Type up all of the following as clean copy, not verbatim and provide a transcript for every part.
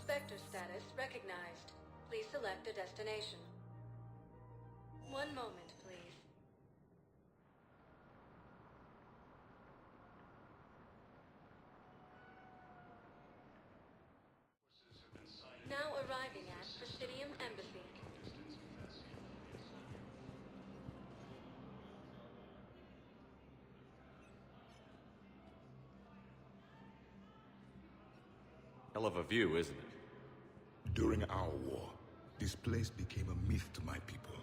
Spectre status recognized. Please select a destination. One moment, please. Now arriving at Presidium Embassy. Hell of a view, isn't it? During our war, this place became a myth to my people.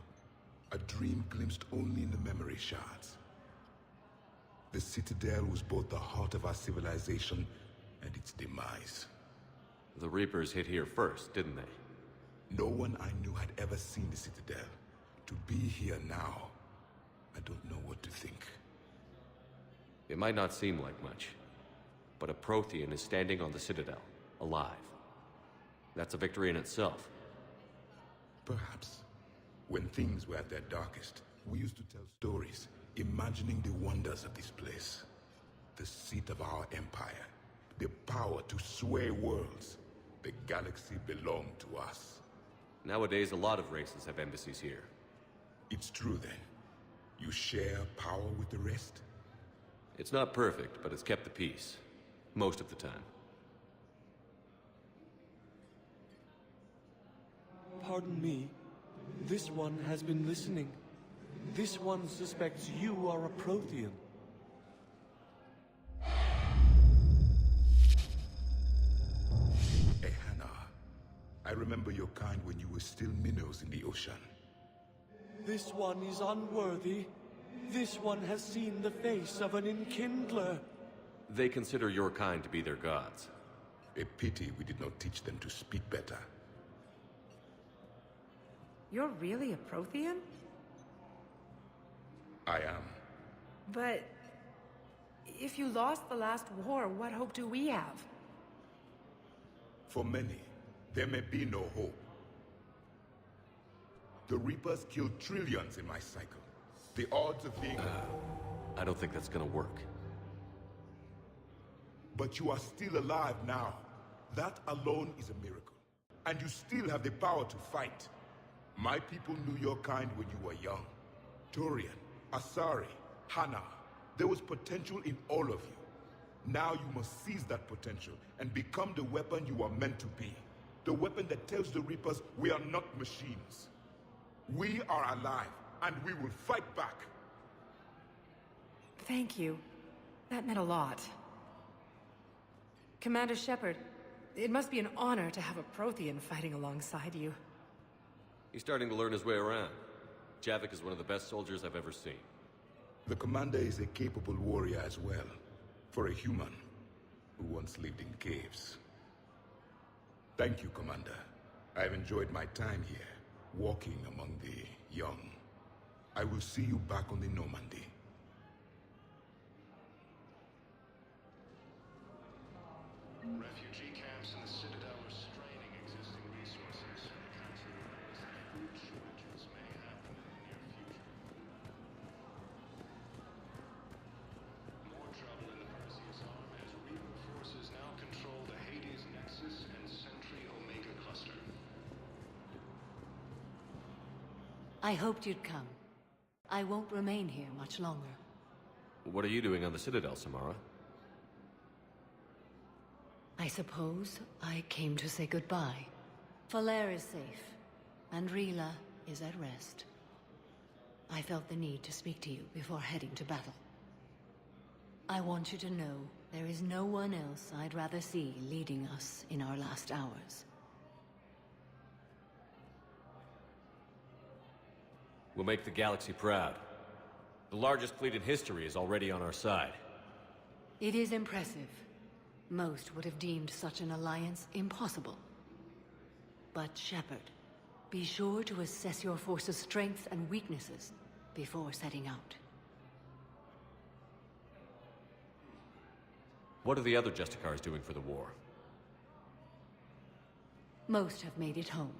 A dream glimpsed only in the memory shards. The Citadel was both the heart of our civilization and its demise. The Reapers hit here first, didn't they? No one I knew had ever seen the Citadel. To be here now, I don't know what to think. It might not seem like much, but a Prothean is standing on the Citadel, alive. That's a victory in itself. Perhaps. When things were at their darkest, we used to tell stories, imagining the wonders of this place. The seat of our empire, the power to sway worlds. The galaxy belonged to us. Nowadays, a lot of races have embassies here. It's true then. You share power with the rest? It's not perfect, but it's kept the peace. Most of the time. Pardon me. This one has been listening. This one suspects you are a Prothean. Ehana, I remember your kind when you were still minnows in the ocean. This one is unworthy. This one has seen the face of an Enkindler. They consider your kind to be their gods. A pity we did not teach them to speak better. You're really a Prothean? I am. But if you lost the last war, what hope do we have? For many, there may be no hope. The Reapers killed trillions in my cycle. The odds of being... I don't think that's gonna work. But you are still alive now. That alone is a miracle. And you still have the power to fight. My people knew your kind when you were young. Turian, Asari, Hana. There was potential in all of you. Now you must seize that potential and become the weapon you are meant to be. The weapon that tells the Reapers we are not machines. We are alive, and we will fight back. Thank you. That meant a lot. Commander Shepard, it must be an honor to have a Prothean fighting alongside you. He's starting to learn his way around. Javik is one of the best soldiers I've ever seen. The commander is a capable warrior as well, for a human who once lived in caves. Thank you, Commander. I've enjoyed my time here, walking among the young. I will see you back on the Normandy. Refugee camps in the Citadel are straining existing resources. The Council worries that food shortages may happen in the near future. More trouble in the Perseus Arm as Reaper forces now control the Hades Nexus and Sentry Omega cluster. I hoped you'd come. I won't remain here much longer. What are you doing on the Citadel, Samara? I suppose I came to say goodbye. Falere is safe, and Rila is at rest. I felt the need to speak to you before heading to battle. I want you to know there is no one else I'd rather see leading us in our last hours. We'll make the galaxy proud. The largest fleet in history is already on our side. It is impressive. Most would have deemed such an alliance impossible. But Shepard, be sure to assess your force's strengths and weaknesses before setting out. What are the other Justicars doing for the war? Most have made it home.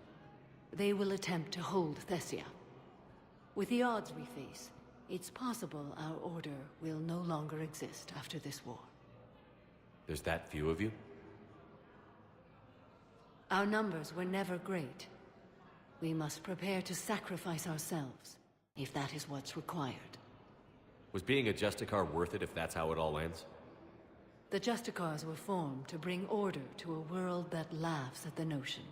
They will attempt to hold Thessia. With the odds we face, it's possible our order will no longer exist after this war. There's that few of you? Our numbers were never great. We must prepare to sacrifice ourselves, if that is what's required. Was being a Justicar worth it if that's how it all ends? The Justicars were formed to bring order to a world that laughs at the notion.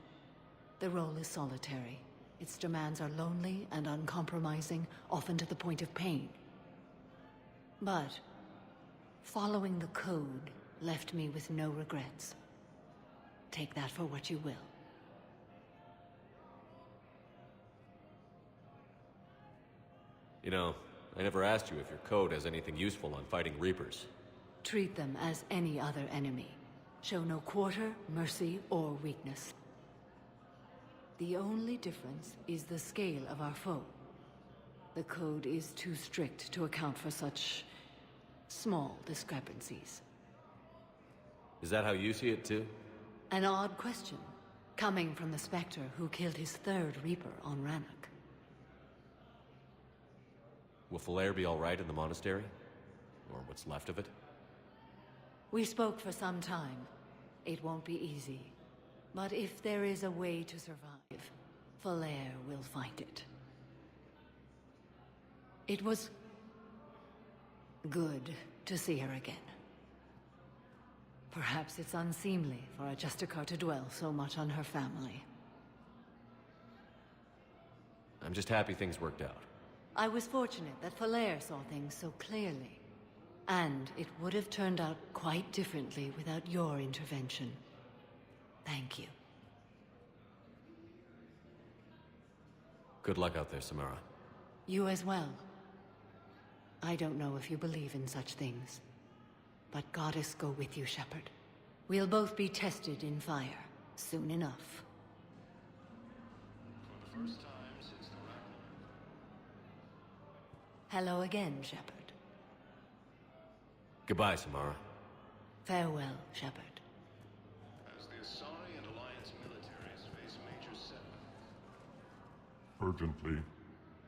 The role is solitary. Its demands are lonely and uncompromising, often to the point of pain. But following the code left me with no regrets. Take that for what you will. You know, I never asked you if your code has anything useful on fighting Reapers. Treat them as any other enemy. Show no quarter, mercy, or weakness. The only difference is the scale of our foe. The code is too strict to account for such small discrepancies. Is that how you see it too? An odd question, coming from the Spectre who killed his third Reaper on Rannoch. Will Falere be all right in the monastery? Or what's left of it? We spoke for some time. It won't be easy. But if there is a way to survive, Falere will find it. It was good to see her again. Perhaps it's unseemly for a Justicar to dwell so much on her family. I'm just happy things worked out. I was fortunate that Falere saw things so clearly. And it would have turned out quite differently without your intervention. Thank you. Good luck out there, Samara. You as well. I don't know if you believe in such things, but Goddess go with you, Shepard. We'll both be tested in fire, soon enough. For the first time since the Ragnarok. Hello again, Shepard. Goodbye, Samara. Farewell, Shepard. As the Asari and Alliance militaries face major setback. Urgently,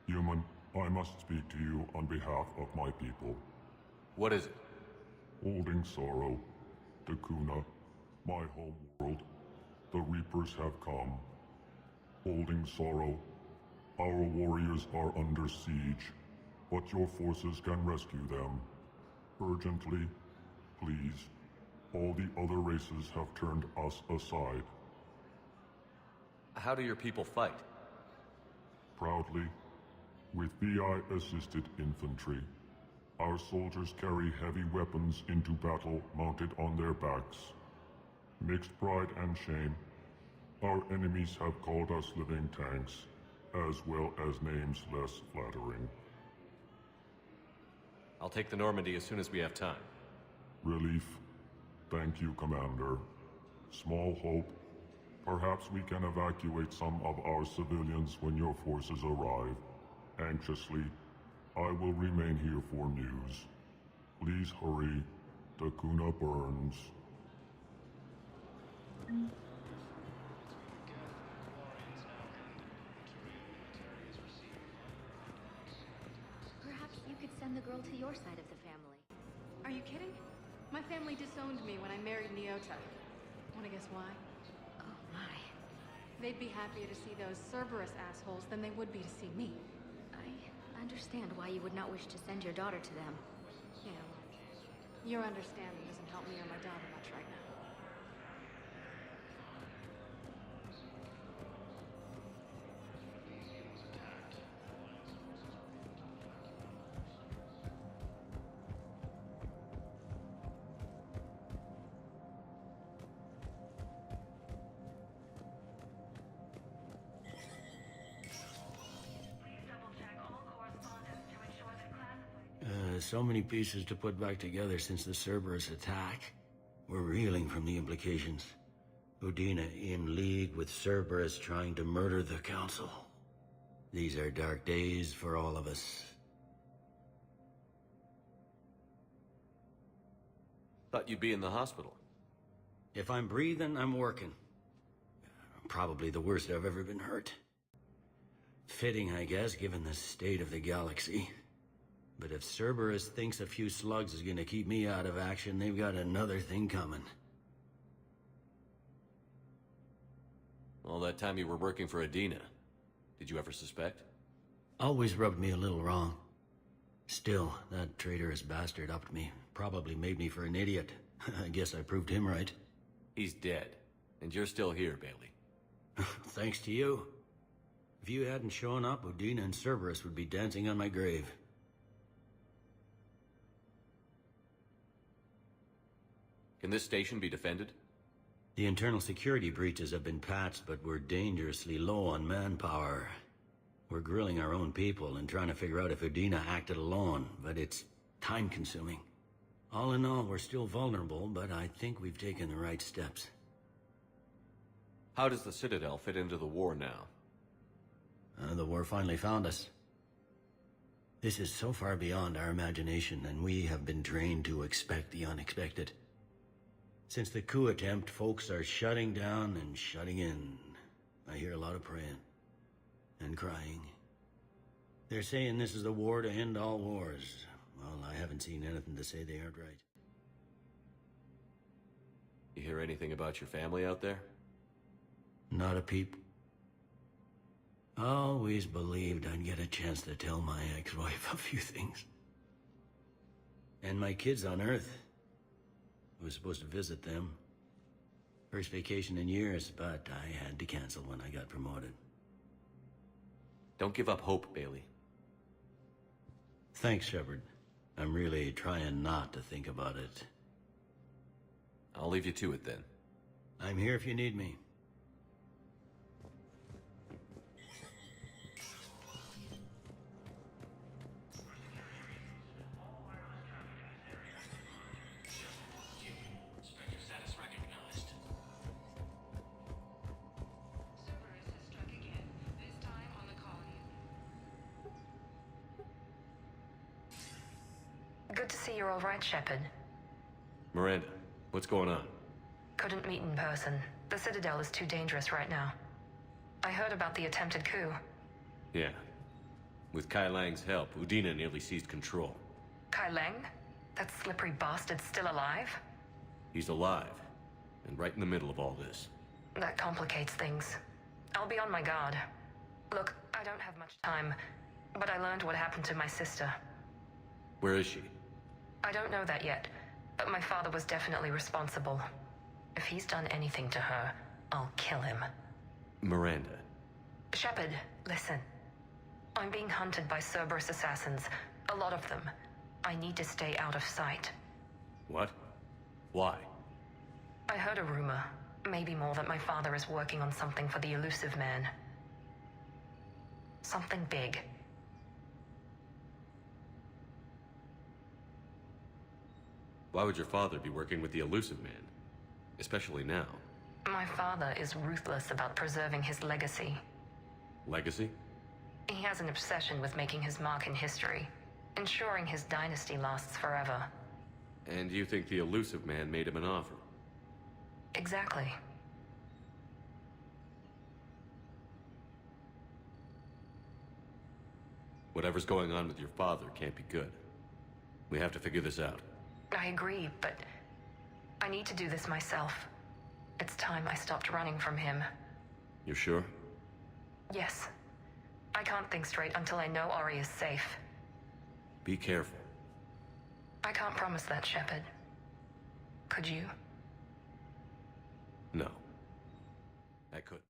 human, I must speak to you on behalf of my people. What is it? Holding sorrow, Dakuna, my home world, the Reapers have come. Holding sorrow, our warriors are under siege, but your forces can rescue them. Urgently, please. All the other races have turned us aside. How do your people fight? Proudly, with VI-assisted infantry. Our soldiers carry heavy weapons into battle mounted on their backs. Mixed pride and shame, our enemies have called us living tanks, as well as names less flattering. I'll take the Normandy as soon as we have time. Relief. Thank you, Commander. Small hope. Perhaps we can evacuate some of our civilians when your forces arrive. Anxiously, I will remain here for news. Please hurry. Dakuna burns. Perhaps you could send the girl to your side of the family. Are you kidding? My family disowned me when I married Nyota. Wanna guess why? Oh my. They'd be happier to see those Cerberus assholes than they would be to see me. I understand why you would not wish to send your daughter to them. Yeah, well, your understanding doesn't help me or my daughter much right now. So many pieces to put back together since the Cerberus attack. We're reeling from the implications. Udina in league with Cerberus trying to murder the Council. These are dark days for all of us. Thought you'd be in the hospital. If I'm breathing, I'm working. Probably the worst I've ever been hurt. Fitting, I guess, given the state of the galaxy. But if Cerberus thinks a few slugs is gonna keep me out of action, they've got another thing coming. All that time you were working for Adina, did you ever suspect? Always rubbed me a little wrong. Still, that traitorous bastard upped me. Probably made me for an idiot. I guess I proved him right. He's dead, and you're still here, Bailey. Thanks to you. If you hadn't shown up, Udina and Cerberus would be dancing on my grave. Can this station be defended? The internal security breaches have been patched, but we're dangerously low on manpower. We're grilling our own people and trying to figure out if Udina acted alone, but it's time-consuming. All in all, we're still vulnerable, but I think we've taken the right steps. How does the Citadel fit into the war now? The war finally found us. This is so far beyond our imagination, and we have been trained to expect the unexpected. Since the coup attempt, folks are shutting down and shutting in. I hear a lot of praying. And crying. They're saying this is the war to end all wars. Well, I haven't seen anything to say they aren't right. You hear anything about your family out there? Not a peep. Always believed I'd get a chance to tell my ex-wife a few things. And my kids on Earth. I was supposed to visit them. First vacation in years, but I had to cancel when I got promoted. Don't give up hope, Bailey. Thanks, Shepard. I'm really trying not to think about it. I'll leave you to it then. I'm here if you need me. Good to see you're all right, Shepard. Miranda, what's going on? Couldn't meet in person. The Citadel is too dangerous right now. I heard about the attempted coup. Yeah. With Kai Lang's help, Udina nearly seized control. Kai Lang? That slippery bastard's still alive? He's alive, and right in the middle of all this. That complicates things. I'll be on my guard. Look, I don't have much time, but I learned what happened to my sister. Where is she? I don't know that yet, but my father was definitely responsible. If he's done anything to her, I'll kill him. Miranda. Shepard, listen. I'm being hunted by Cerberus assassins. A lot of them. I need to stay out of sight. What? Why? I heard a rumor, maybe more, that my father is working on something for the Elusive Man. Something big. Why would your father be working with the Elusive Man? Especially now. My father is ruthless about preserving his legacy. Legacy? He has an obsession with making his mark in history, ensuring his dynasty lasts forever. And you think the Elusive Man made him an offer? Exactly. Whatever's going on with your father can't be good. We have to figure this out. I agree, but I need to do this myself. It's time I stopped running from him. You're sure? Yes. I can't think straight until I know Ori is safe. Be careful. I can't promise that, Shepard. Could you? No. I couldn't.